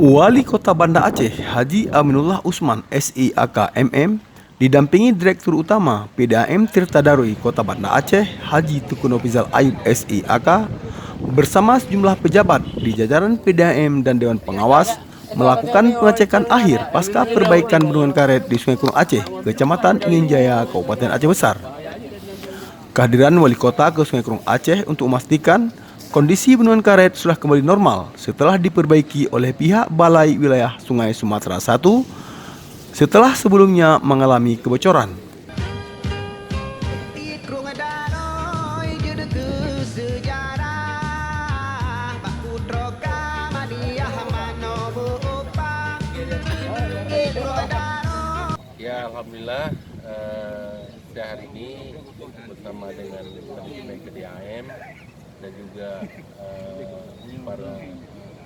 Wali Kota Banda Aceh Haji Aminullah Usman SIAK MM didampingi Direktur Utama PDAM Tirta Daruy Kota Banda Aceh Haji Tukun Nofizal Ayub SIAK bersama sejumlah pejabat di jajaran PDAM dan Dewan Pengawas melakukan pengecekan akhir pasca perbaikan bendungan karet di Sungai Kurung Aceh, Kecamatan Inginjaya, Kabupaten Aceh Besar. Kehadiran Wali Kota ke Sungai Kurung Aceh untuk memastikan kondisi bendungan karet sudah kembali normal setelah diperbaiki oleh pihak Balai Wilayah Sungai Sumatera I setelah sebelumnya mengalami kebocoran. Ya, alhamdulillah hari ini bersama dengan manajemen PDAM dan juga para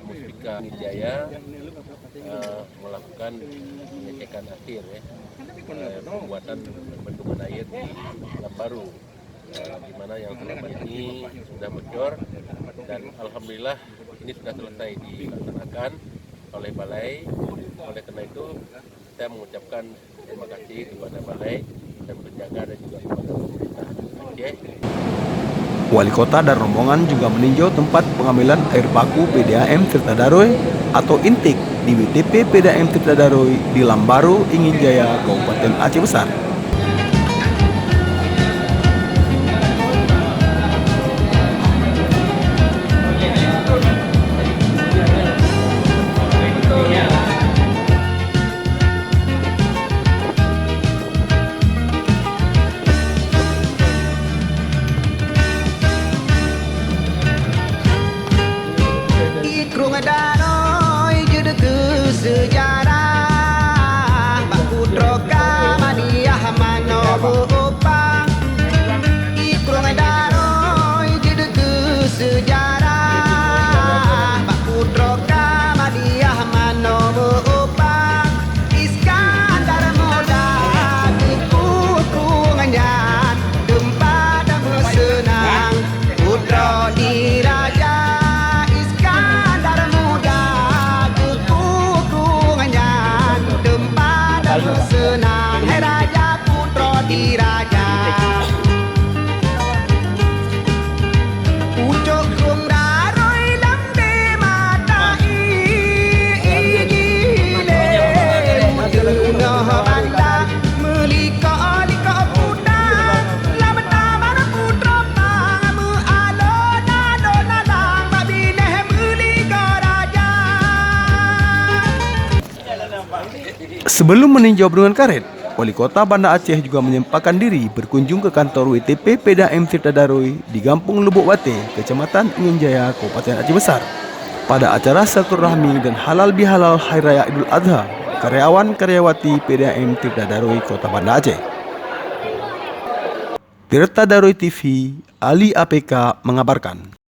Muspika Inginjaya melakukan pengecekan akhir pembuatan bendungan air di Lambaru, di mana yang selama ini sudah bocor, dan alhamdulillah ini sudah selesai dilaksanakan oleh Balai. Oleh karena itu saya mengucapkan terima kasih kepada Balai dan penjaga dan juga kepada pemerintah Aceh. Wali Kota dan rombongan juga meninjau tempat pengambilan air baku PDAM Tirta Daruy atau intake di WTP PDAM Tirta Daruy di Lambaru, Inginjaya, Kabupaten Aceh Besar. Sejarah Baku Droga Madiah Manobo Opang Ikrung Daroy Jadi ke sejarah Baku Droga Madiah Manobo Opang Iskandar Moda Kukukunganyan Tempat dan bersenang Putra diraja senang, hai raja putra diraja. Pucuk Krung Daruy lambe matai gile Dunah banda melika-lika putra lamata mana putra pang alon-alon alang babineh melika raja. Sebelum meninjau bendungan karet, Wali Kota Banda Aceh juga menyempatkan diri berkunjung ke kantor WTP PDAM Tirta Daruy di Kampung Lubuk Wate, Kecamatan Inginjaya, Kabupaten Aceh Besar. Pada acara silaturahmi dan halal bihalal Hari Raya Idul Adha, karyawan-karyawati PDAM Tirta Daruy Kota Banda Aceh. Tirta Daruy TV, Ali APK mengabarkan.